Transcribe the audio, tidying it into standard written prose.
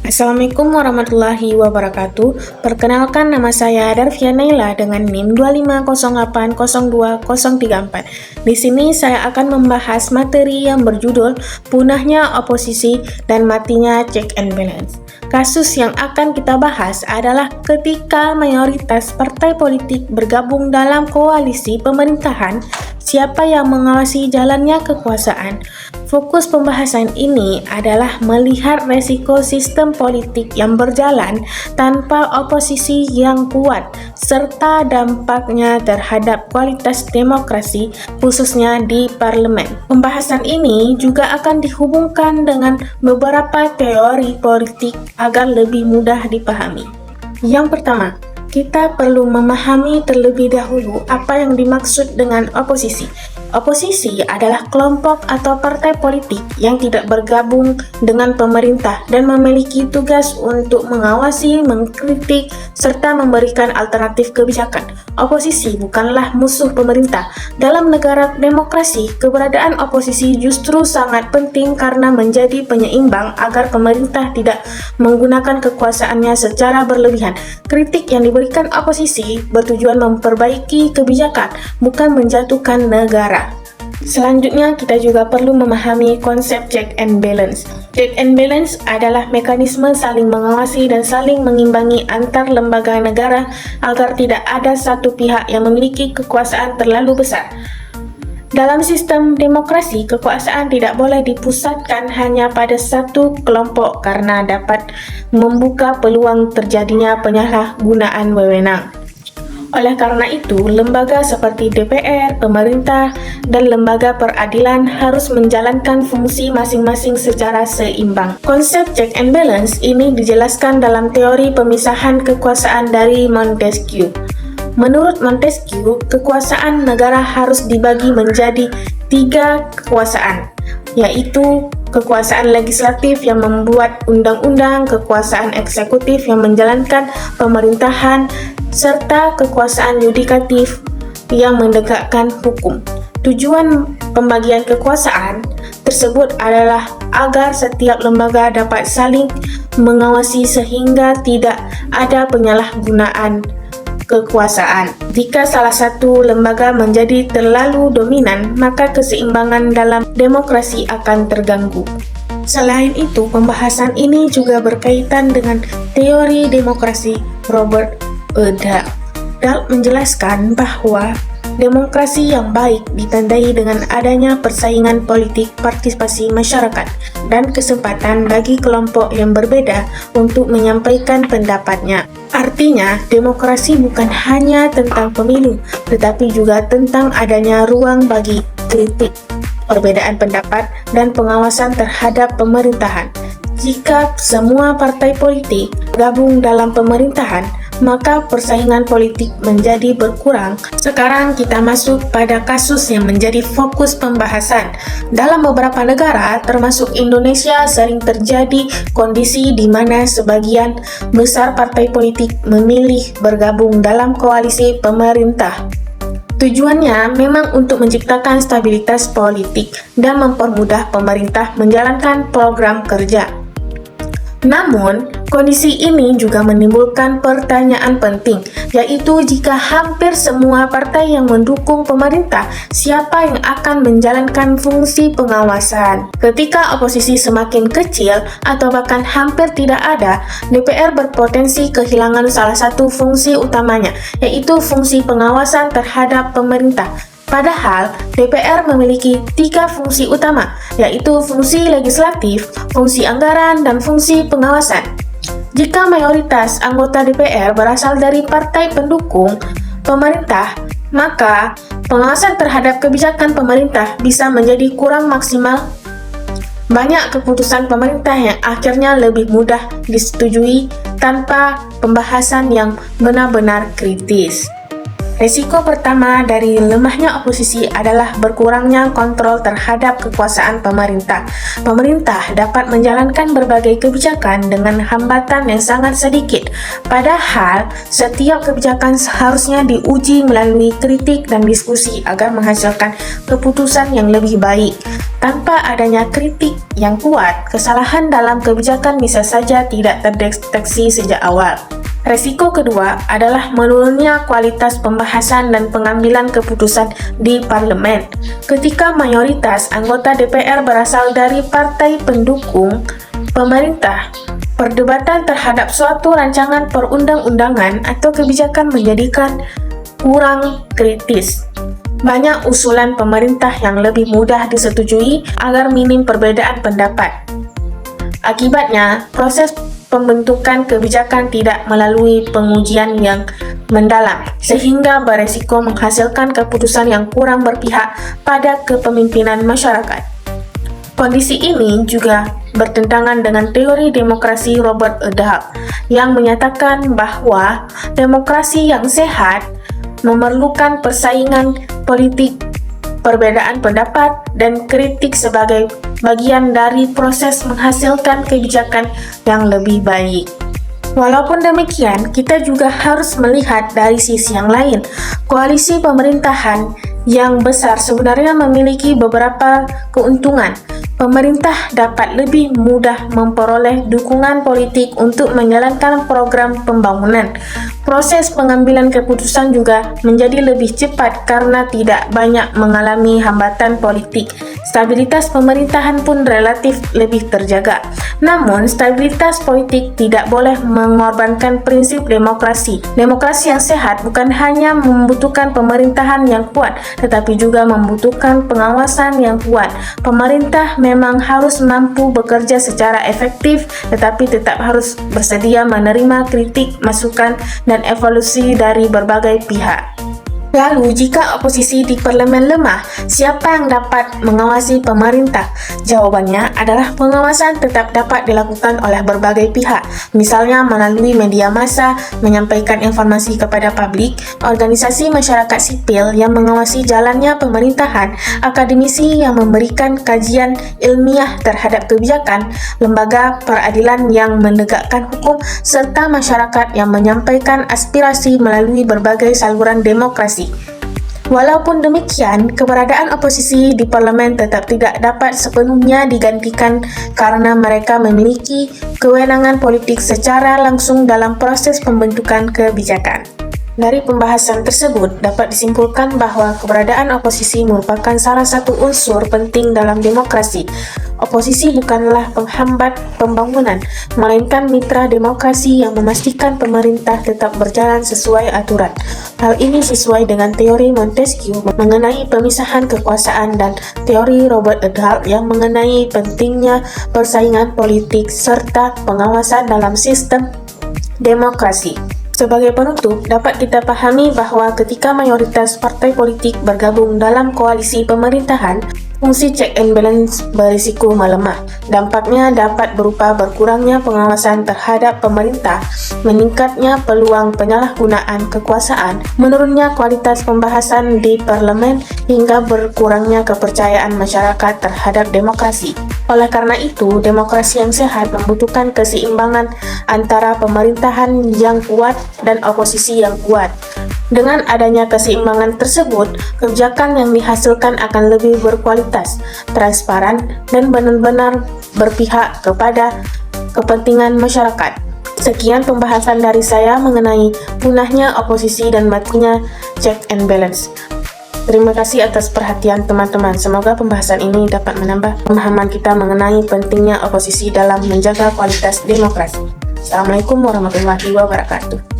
Assalamualaikum warahmatullahi wabarakatuh. Perkenalkan, nama saya Darvia Naila dengan NIM 250802034. Di sini saya akan membahas materi yang berjudul Punahnya Oposisi dan Matinya Check and Balance. Kasus yang akan kita bahas adalah ketika mayoritas partai politik bergabung dalam koalisi pemerintahan, siapa yang mengawasi jalannya kekuasaan. Fokus pembahasan ini adalah melihat resiko sistem politik yang berjalan tanpa oposisi yang kuat, serta dampaknya terhadap kualitas demokrasi, khususnya di parlemen. Pembahasan ini juga akan dihubungkan dengan beberapa teori politik agar lebih mudah dipahami. Yang pertama, kita perlu memahami terlebih dahulu apa yang dimaksud dengan oposisi. Oposisi adalah kelompok atau partai politik yang tidak bergabung dengan pemerintah dan memiliki tugas untuk mengawasi, mengkritik, serta memberikan alternatif kebijakan. Oposisi bukanlah musuh pemerintah. Dalam negara demokrasi, keberadaan oposisi justru sangat penting karena menjadi penyeimbang agar pemerintah tidak menggunakan kekuasaannya secara berlebihan. Kritik yang diberikan oposisi bertujuan memperbaiki kebijakan, bukan menjatuhkan negara. Selanjutnya, kita juga perlu memahami konsep check and balance. Check and balance adalah mekanisme saling mengawasi dan saling mengimbangi antar lembaga negara agar tidak ada satu pihak yang memiliki kekuasaan terlalu besar. Dalam sistem demokrasi, kekuasaan tidak boleh dipusatkan hanya pada satu kelompok karena dapat membuka peluang terjadinya penyalahgunaan wewenang. Oleh karena itu, lembaga seperti DPR, pemerintah, dan lembaga peradilan harus menjalankan fungsi masing-masing secara seimbang. Konsep check and balance ini dijelaskan dalam teori pemisahan kekuasaan dari Montesquieu. Menurut Montesquieu, kekuasaan negara harus dibagi menjadi 3 kekuasaan, yaitu kekuasaan legislatif yang membuat undang-undang, kekuasaan eksekutif yang menjalankan pemerintahan, serta kekuasaan yudikatif yang menegakkan hukum. Tujuan pembagian kekuasaan tersebut adalah agar setiap lembaga dapat saling mengawasi sehingga tidak ada penyalahgunaan kekuasaan. Jika salah satu lembaga menjadi terlalu dominan, maka keseimbangan dalam demokrasi akan terganggu. Selain itu, pembahasan ini juga berkaitan dengan teori demokrasi Robert E. Dahl. Dahl menjelaskan bahwa demokrasi yang baik ditandai dengan adanya persaingan politik, partisipasi masyarakat, dan kesempatan bagi kelompok yang berbeda untuk menyampaikan pendapatnya. Artinya, demokrasi bukan hanya tentang pemilu, tetapi juga tentang adanya ruang bagi kritik, perbedaan pendapat, dan pengawasan terhadap pemerintahan. Jika semua partai politik gabung dalam pemerintahan, maka persaingan politik menjadi berkurang. Sekarang kita masuk pada kasus yang menjadi fokus pembahasan. Dalam beberapa negara, termasuk Indonesia, sering terjadi kondisi di mana sebagian besar partai politik memilih bergabung dalam koalisi pemerintah. Tujuannya memang untuk menciptakan stabilitas politik dan mempermudah pemerintah menjalankan program kerja. Namun, kondisi ini juga menimbulkan pertanyaan penting, yaitu jika hampir semua partai yang mendukung pemerintah, siapa yang akan menjalankan fungsi pengawasan? Ketika oposisi semakin kecil atau bahkan hampir tidak ada, DPR berpotensi kehilangan salah satu fungsi utamanya, yaitu fungsi pengawasan terhadap pemerintah. Padahal, DPR memiliki 3 fungsi utama, yaitu fungsi legislatif, fungsi anggaran, dan fungsi pengawasan. Jika mayoritas anggota DPR berasal dari partai pendukung pemerintah, maka pengawasan terhadap kebijakan pemerintah bisa menjadi kurang maksimal. Banyak keputusan pemerintah yang akhirnya lebih mudah disetujui tanpa pembahasan yang benar-benar kritis. Risiko pertama dari lemahnya oposisi adalah berkurangnya kontrol terhadap kekuasaan pemerintah. Pemerintah dapat menjalankan berbagai kebijakan dengan hambatan yang sangat sedikit. Padahal, setiap kebijakan seharusnya diuji melalui kritik dan diskusi agar menghasilkan keputusan yang lebih baik. Tanpa adanya kritik yang kuat, kesalahan dalam kebijakan bisa saja tidak terdeteksi sejak awal. Resiko kedua adalah menurunnya kualitas pembahasan dan pengambilan keputusan di parlemen. Ketika mayoritas anggota DPR berasal dari partai pendukung pemerintah, perdebatan terhadap suatu rancangan perundang-undangan atau kebijakan menjadikan kurang kritis. Banyak usulan pemerintah yang lebih mudah disetujui agar minim perbedaan pendapat. Akibatnya, proses pembentukan kebijakan tidak melalui pengujian yang mendalam, sehingga beresiko menghasilkan keputusan yang kurang berpihak pada kepemimpinan masyarakat. Kondisi ini juga bertentangan dengan teori demokrasi Robert Dahl yang menyatakan bahwa demokrasi yang sehat memerlukan persaingan politik, perbedaan pendapat, dan kritik sebagai bagian dari proses menghasilkan kebijakan yang lebih baik. Walaupun demikian, kita juga harus melihat dari sisi yang lain. Koalisi pemerintahan yang besar sebenarnya memiliki beberapa keuntungan. Pemerintah dapat lebih mudah memperoleh dukungan politik untuk menjalankan program pembangunan. Proses pengambilan keputusan juga menjadi lebih cepat karena tidak banyak mengalami hambatan politik. Stabilitas pemerintahan pun relatif lebih terjaga. Namun, stabilitas politik tidak boleh mengorbankan prinsip demokrasi. Demokrasi yang sehat bukan hanya membutuhkan pemerintahan yang kuat, tetapi juga membutuhkan pengawasan yang kuat. Pemerintah memang harus mampu bekerja secara efektif, tetapi tetap harus bersedia menerima kritik, masukan, dan evaluasi dari berbagai pihak. Lalu, jika oposisi di parlemen lemah, siapa yang dapat mengawasi pemerintah? Jawabannya adalah pengawasan tetap dapat dilakukan oleh berbagai pihak, misalnya melalui media massa, menyampaikan informasi kepada publik, organisasi masyarakat sipil yang mengawasi jalannya pemerintahan, akademisi yang memberikan kajian ilmiah terhadap kebijakan, lembaga peradilan yang menegakkan hukum, serta masyarakat yang menyampaikan aspirasi melalui berbagai saluran demokrasi. Walaupun demikian, keberadaan oposisi di parlemen tetap tidak dapat sepenuhnya digantikan karena mereka memiliki kewenangan politik secara langsung dalam proses pembentukan kebijakan. Dari pembahasan tersebut, dapat disimpulkan bahwa keberadaan oposisi merupakan salah satu unsur penting dalam demokrasi. Oposisi bukanlah penghambat pembangunan, melainkan mitra demokrasi yang memastikan pemerintah tetap berjalan sesuai aturan. Hal ini sesuai dengan teori Montesquieu mengenai pemisahan kekuasaan dan teori Robert Dahl yang mengenai pentingnya persaingan politik serta pengawasan dalam sistem demokrasi. Sebagai penutup, dapat kita pahami bahwa ketika mayoritas partai politik bergabung dalam koalisi pemerintahan, fungsi check and balance berisiko melemah. Dampaknya dapat berupa berkurangnya pengawasan terhadap pemerintah, meningkatnya peluang penyalahgunaan kekuasaan, menurunnya kualitas pembahasan di parlemen, hingga berkurangnya kepercayaan masyarakat terhadap demokrasi. Oleh karena itu, demokrasi yang sehat membutuhkan keseimbangan antara pemerintahan yang kuat dan oposisi yang kuat. Dengan adanya keseimbangan tersebut, kebijakan yang dihasilkan akan lebih berkualitas, transparan, dan benar-benar berpihak kepada kepentingan masyarakat. Sekian pembahasan dari saya mengenai punahnya oposisi dan matinya check and balance. Terima kasih atas perhatian teman-teman. Semoga pembahasan ini dapat menambah pemahaman kita mengenai pentingnya oposisi dalam menjaga kualitas demokrasi. Assalamualaikum warahmatullahi wabarakatuh.